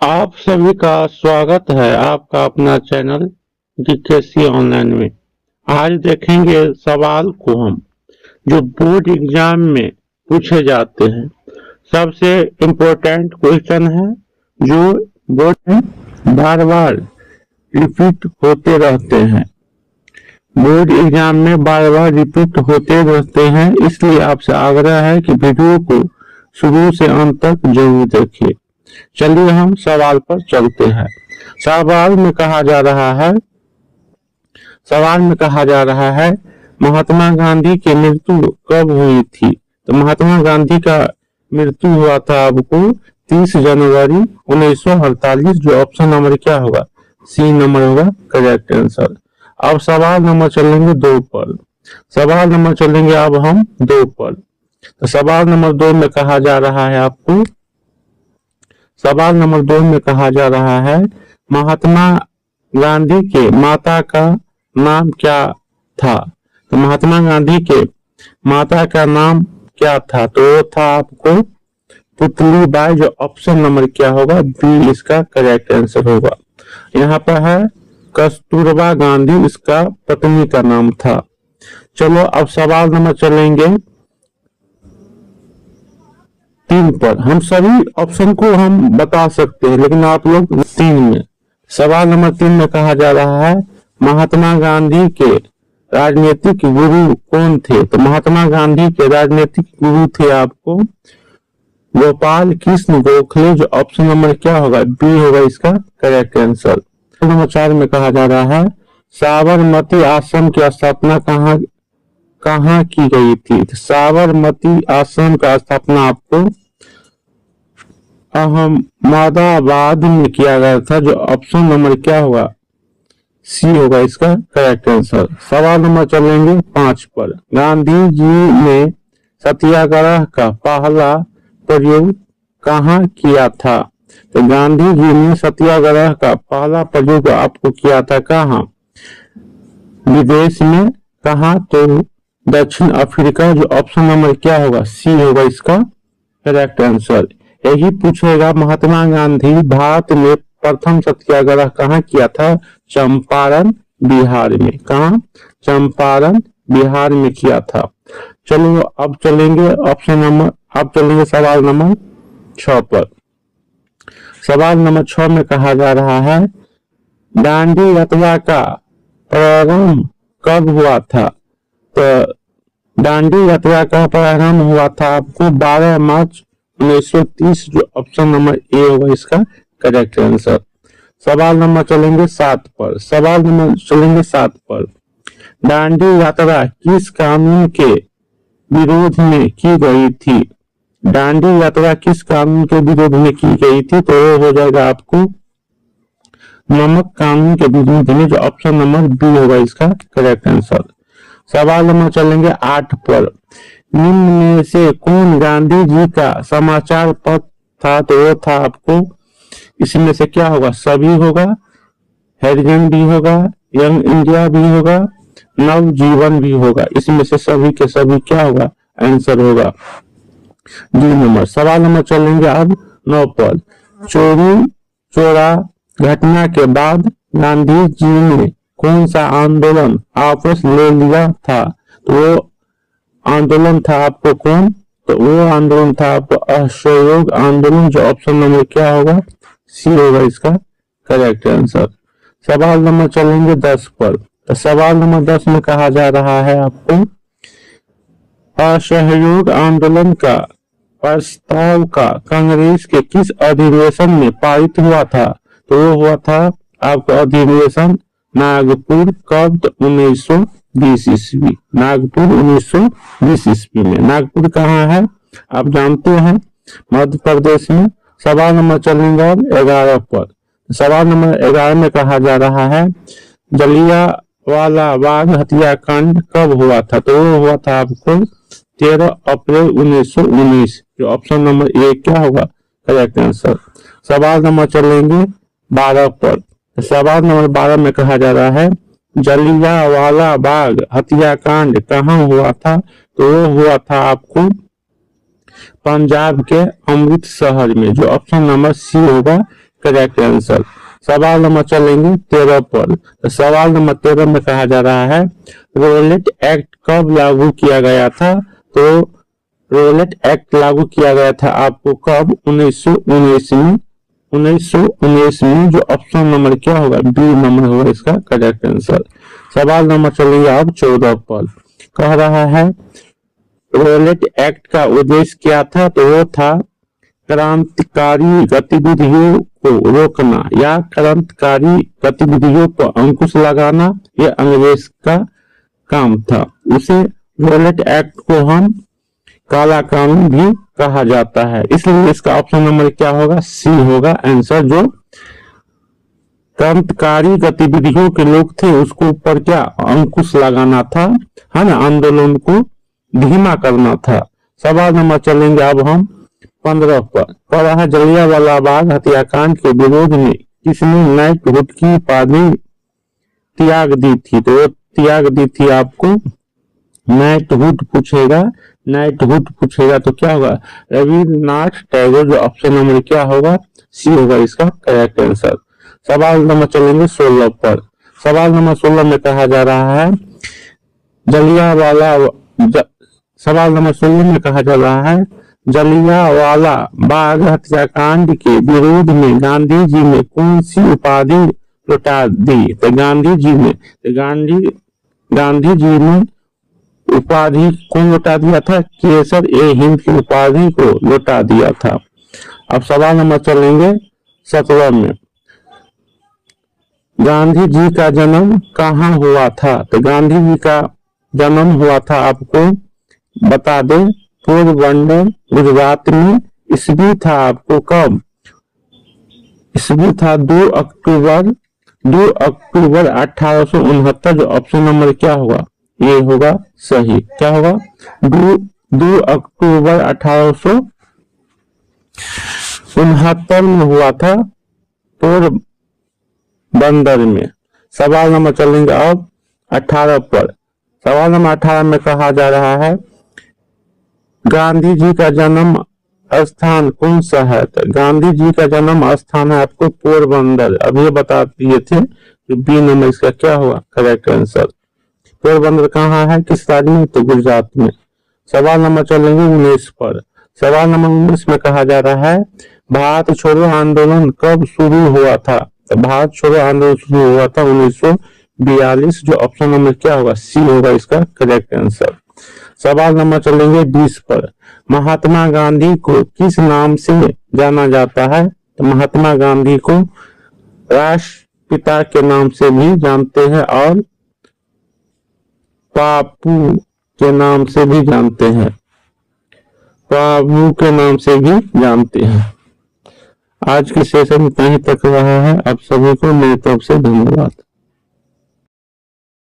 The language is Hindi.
आप सभी का स्वागत है आपका अपना चैनल जीकेसी ऑनलाइन में। आज देखेंगे सवाल को हम जो बोर्ड एग्जाम में पूछे जाते हैं। सबसे इम्पोर्टेंट क्वेश्चन है जो बोर्ड में बार बार रिपीट होते रहते हैं। बोर्ड एग्जाम में बार बार रिपीट होते रहते हैं, इसलिए आपसे आग्रह है कि वीडियो को शुरू से अंत तक जरूर देखिए। चलिए हम सवाल पर चलते हैं। सवाल में कहा जा रहा है महात्मा गांधी की मृत्यु कब हुई थी। तो महात्मा गांधी का मृत्यु हुआ था आपको 30 जनवरी 1948, जो ऑप्शन नंबर क्या होगा, सी नंबर होगा करेक्ट आंसर। अब सवाल नंबर चलेंगे 2 पर। तो सवाल नंबर 2 में कहा जा रहा है आपको, सवाल नंबर 2 में कहा जा रहा है महात्मा गांधी के माता का नाम क्या था। तो महात्मा गांधी के माता का नाम क्या था, तो वो था आपको पुतली बाई, जो ऑप्शन नंबर क्या होगा, बी इसका करेक्ट आंसर होगा। यहाँ पर है कस्तूरबा गांधी, इसका पत्नी का नाम था। चलो अब सवाल नंबर चलेंगे 3 पर। हम सभी ऑप्शन को हम बता सकते हैं, लेकिन आप लोग 3 में। सवाल नंबर 3 में कहा जा रहा है महात्मा गांधी के राजनीतिक गुरु कौन थे। तो महात्मा गांधी के राजनीतिक गुरु थे आपको गोपाल कृष्ण गोखले, जो ऑप्शन नंबर क्या होगा, बी होगा इसका करेक्ट आंसर। नंबर 4 में कहा जा रहा है साबरमती आश्रम की स्थापना कहाँ की गई थी। तो साबरमती आश्रम का स्थापना आपको अहमदाबाद में किया गया था, जो ऑप्शन नंबर क्या होगा, सी होगा इसका करेक्ट आंसर। सवाल नंबर चलेंगे 5 पर। गांधी जी ने सत्याग्रह का पहला प्रयोग कहाँ किया था। तो गांधी जी ने सत्याग्रह का पहला प्रयोग आपको किया था कहाँ, विदेश में। कहाँ, तो दक्षिण अफ्रीका, जो ऑप्शन नंबर क्या होगा, सी होगा इसका करेक्ट आंसर। यही पूछेगा महात्मा गांधी भारत में प्रथम सत्याग्रह कहाँ किया था, चंपारण बिहार में। कहाँ, चंपारण बिहार में किया था। चलो अब चलेंगे सवाल नंबर 6 पर। सवाल नंबर 6 में कहा जा रहा है दांडी यात्रा का प्रारंभ कब हुआ था। तो दांडी यात्रा का प्रारंभ हुआ था आपको 12 मार्च 1930, जो ऑप्शन नंबर ए होगा इसका करेक्ट आंसर। सवाल नंबर चलेंगे 7 पर। दांडी यात्रा किस कानून के विरोध में की गई थी। दांडी यात्रा किस कानून के विरोध में की गई थी, तो वो हो जाएगा आपको नमक कानून के विरोध में, जो ऑप्शन नंबर बी होगा इसका करेक्ट आंसर। सवाल नंबर चलेंगे 8 पर। निम्न में से कौन गांधी जी का समाचार पत्र था। तो वो था आपको, इसमें से क्या होगा, सभी होगा, हेरिजन भी होगा, यंग इंडिया भी होगा, नवजीवन भी होगा। इसमें से सभी के सभी क्या होगा, आंसर होगा डी नंबर। सवाल नंबर चलेंगे अब 9 पर। चोरी चोरा घटना के बाद गांधी जी ने कौन सा आंदोलन वापस ले लिया था। तो वो आंदोलन था आपको कौन, तो वो आंदोलन था आपको असहयोग आंदोलन, जो ऑप्शन नंबर क्या होगा, सी होगा इसका करेक्ट आंसर। सवाल नंबर चलेंगे 10 पर। तो सवाल नंबर 10 में कहा जा रहा है आपको असहयोग आंदोलन का प्रस्ताव का कांग्रेस के किस अधिवेशन में पारित हुआ था। तो वो हुआ था आपका अधिवेशन नागपुर, कब, 1920 ईस्वी। नागपुर 1920 ईस्वी में। नागपुर कहाँ है आप जानते हैं, मध्य प्रदेश में। सवाल नंबर चलेंगे अब 11 पर। सवाल नंबर 11 में कहा जा रहा है जलियांवाला बाग हत्याकांड कब हुआ था। तो वो हुआ था आपको 13 अप्रैल 1919, जो ऑप्शन नंबर ए क्या होगा करेक्ट आंसर। सवाल नंबर चलेंगे 12 पर। सवाल नंबर 12 में कहा जा रहा है जलियांवाला बाग हत्याकांड कहाँ हुआ था। तो वो हुआ था आपको पंजाब के अमृतसर में, जो ऑप्शन नंबर सी होगा करेक्ट आंसर। सवाल नंबर चलेंगे 13 पर। तो सवाल नंबर 13 में कहा जा रहा है रोलेट एक्ट कब लागू किया गया था। तो रोलेट एक्ट लागू किया गया था आपको कब, 1919 में। 1919 में, जो ऑप्शन नंबर क्या होगा, बी नंबर होगा इसका करेक्ट आंसर। सवाल नंबर चलेंगे अब 14 पर। कह रहा है रोलेट एक्ट का उद्देश्य क्या था। तो वो था क्रांतिकारी गतिविधियों को रोकना या क्रांतिकारी गतिविधियों पर अंकुश लगाना, ये अंग्रेज का काम था। उसे रोलेट एक्ट को हम काला कानून भी कहा जाता है, इसलिए इसका ऑप्शन नंबर क्या होगा, सी होगा आंसर। जो क्रांतिकारी गतिविधियों के लोग थे उसको ऊपर क्या अंकुश लगाना था, है ना, आंदोलन को धीमा करना था। सवाल नंबर चलेंगे अब हम 15 पर। कह रहा है जलियांवाला बाग हत्याकांड के विरोध में किसने नाइटहुड की उपाधि त्याग दी थी। तो वो त्याग दी थी आपको नाइटहुड पूछेगा, नाइटहुड पूछेगा तो क्या होगा, रविन्द्रनाथ टैगोर। जो ऑप्शन नंबर क्या होगा, सी होगा इसका करेक्ट आंसर। सवाल नंबर चलेंगे 16 पर। सवाल नंबर 16 में कहा जा रहा है सवाल नंबर 16 में कहा जा रहा है जलियांवाला बाग हत्याकांड के विरोध में गांधी जी ने कौन सी उपाधि लौटा दी। तो गांधी जी ने उपाधि कौन लौटा दिया था, केसर ए हिंद की उपाधि को लौटा दिया था। अब सवाल नंबर चलेंगे 17 में। गांधी जी का जन्म कहाँ हुआ था। तो गांधी जी का जन्म हुआ था आपको बता दें पोरबंदर गुजरात में। ईस्वी था आपको कब, ईस्वी था 2 अक्टूबर 1869। जो ऑप्शन नंबर क्या होगा, ये होगा सही। क्या होगा, 2 अक्टूबर 1869 में हुआ था पोरबंदर में। सवाल नंबर चलेंगे अब 18 पर। सवाल नंबर 18 में कहा जा रहा है गांधी जी का जन्म स्थान कौन सा है। तो गांधी जी का जन्म स्थान है आपको पोरबंदर। अब ये बता दिए थे कि बी नंबर इसका क्या होगा करेक्ट आंसर। पोरबंदर कहाँ है, किस राज्य में, तो गुजरात में। सवाल नंबर चलेंगे 19 पर। सवाल नंबर 19 में कहा जा रहा है भारत छोड़ो आंदोलन कब शुरू हुआ था। तो भारत छोड़ो आंदोलन शुरू हुआ था 1942। जो ऑप्शन नंबर क्या होगा, सी होगा इसका करेक्ट आंसर। सवाल नंबर चलेंगे 20 पर। महात्मा गांधी को किस नाम से जाना जाता है। तो महात्मा गांधी को राष्ट्रपिता के नाम से भी जानते हैं और बापू के नाम से भी जानते हैं, बाबू के नाम से भी जानते हैं। आज के सेशन में कहीं तक रहा है। आप सभी को मेरी तरफ से धन्यवाद।